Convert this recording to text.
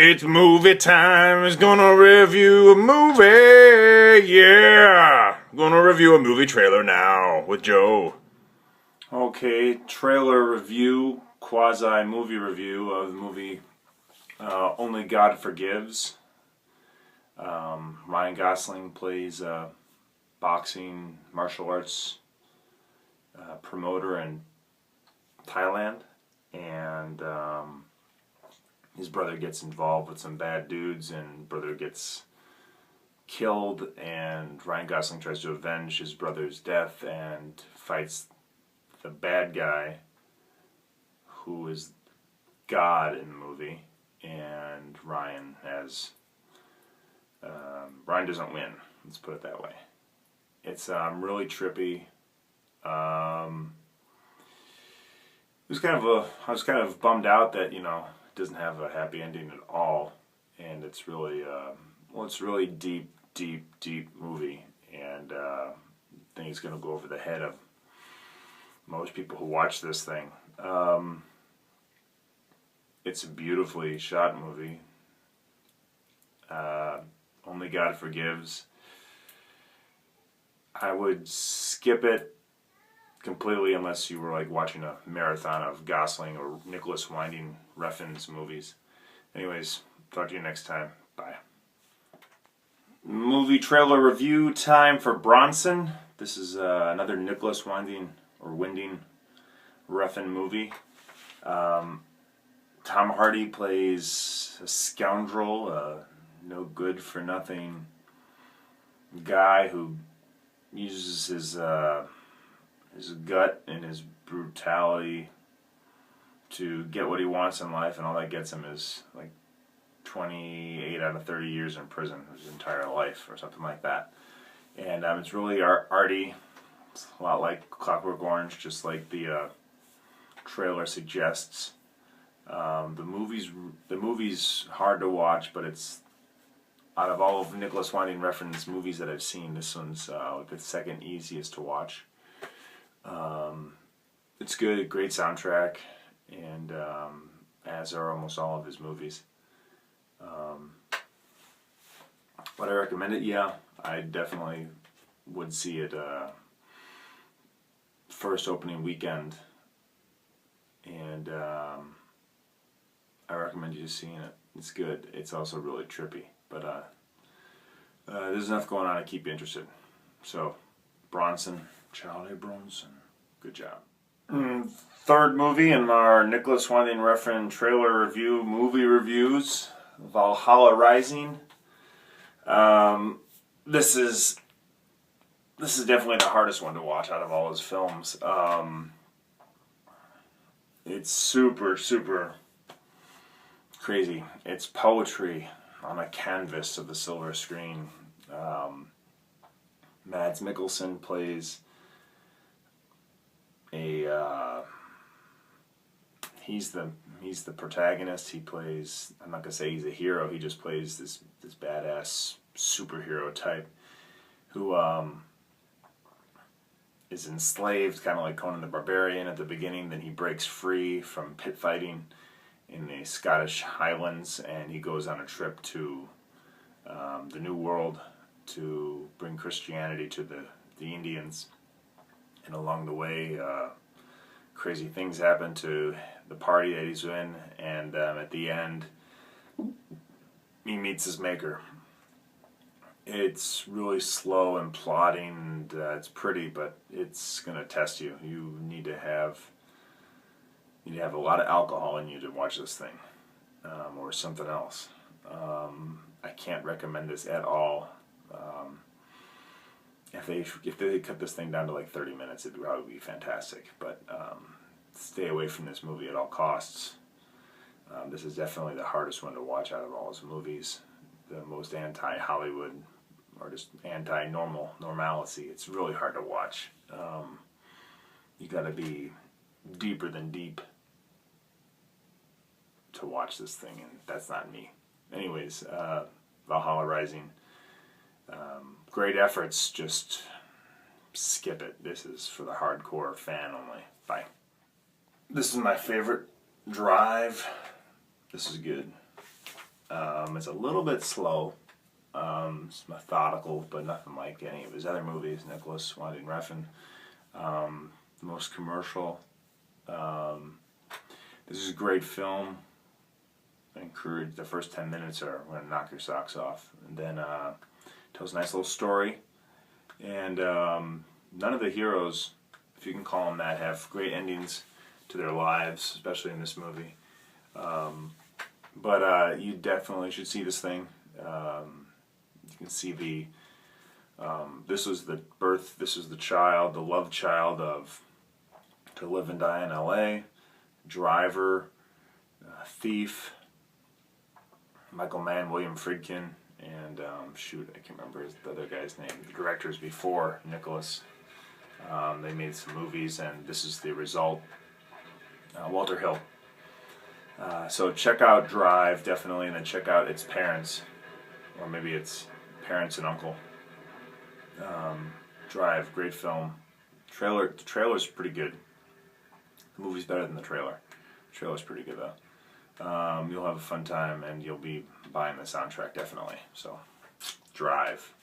It's movie time. It's gonna review a movie. Yeah. Gonna review a movie trailer now with Joe. Okay, trailer review, quasi movie review of the movie Only God Forgives. Ryan Gosling plays a boxing martial arts promoter in Thailand, and his brother gets involved with some bad dudes, and brother gets killed, and Ryan Gosling tries to avenge his brother's death and fights the bad guy who is God in the movie, and Ryan doesn't win. Let's put it that way. It's really trippy. I was kind of bummed out that it doesn't have a happy ending at all, and it's really it's really deep movie, and I think it's going to go over the head of most people who watch this thing. It's a beautifully shot movie. Only God Forgives. I would skip it completely unless you were like watching a marathon of Gosling or Nicolas winding Refn's movies. Anyways, talk to you next time. Bye. Movie trailer review time for Bronson. This is another Nicolas winding Refn movie. Tom Hardy plays a scoundrel, no good for nothing guy who uses his gut and his brutality to get what he wants in life, and all that gets him is like 28 out of 30 years in prison, his entire life, or something like that. And it's really arty. It's a lot like Clockwork Orange, just like the trailer suggests. The movie's hard to watch, but it's, out of all of Nicolas winding Refn's movies that I've seen, this one's the second easiest to watch. It's good, great soundtrack, and as are almost all of his movies. Would I recommend it? Yeah, I definitely would see it first opening weekend, and I recommend you seeing it. It's good. It's also really trippy, but there's enough going on to keep you interested. So, Charlie Bronson, good job. Third movie in our Nicolas winding Refn trailer review, movie reviews, Valhalla Rising. This is definitely the hardest one to watch out of all his films. It's super crazy. It's poetry on a canvas of the silver screen. Mads Mikkelsen plays he's the protagonist. He plays, I'm not gonna say he's a hero, he just plays this badass superhero type who is enslaved, kind of like Conan the Barbarian at the beginning. Then he breaks free from pit fighting in the Scottish Highlands, and he goes on a trip to the New World to bring Christianity to the Indians. And along the way, crazy things happen to the party that he's in, and at the end, he meets his maker. It's really slow and plodding, and it's pretty, but it's going to test you. You need to have a lot of alcohol in you to watch this thing, or something else. I can't recommend this at all. If they cut this thing down to like 30 minutes, it'd probably be fantastic. But stay away from this movie at all costs. This is definitely the hardest one to watch out of all his movies. The most anti-Hollywood, or just anti-normalcy. It's really hard to watch. You got to be deeper than deep to watch this thing, and that's not me. Anyways, Valhalla Rising. Great efforts, just skip it. This is for the hardcore fan only. Bye. This is my favorite drive. This is good. It's a little bit slow. It's methodical, but nothing like any of his other movies. Nicolas Winding Refn. The most commercial. This is a great film. I encourage the first 10 minutes are going to knock your socks off. And then tells a nice little story. And none of the heroes, if you can call them that, have great endings to their lives, especially in this movie. But you definitely should see this thing. You can see this was the birth, this is the child, the love child of To Live and Die in L.A., Driver, Thief, Michael Mann, William Friedkin, and shoot, I can't remember the other guy's name. The directors before Nicolas. They made some movies, and this is the result. Walter Hill. So check out Drive, definitely, and then check out its parents, or maybe it's parents and uncle. Drive, great film. The trailer's pretty good. The movie's better than the trailer. The trailer's pretty good though. You'll have a fun time, and you'll be buying the soundtrack definitely. So, Drive.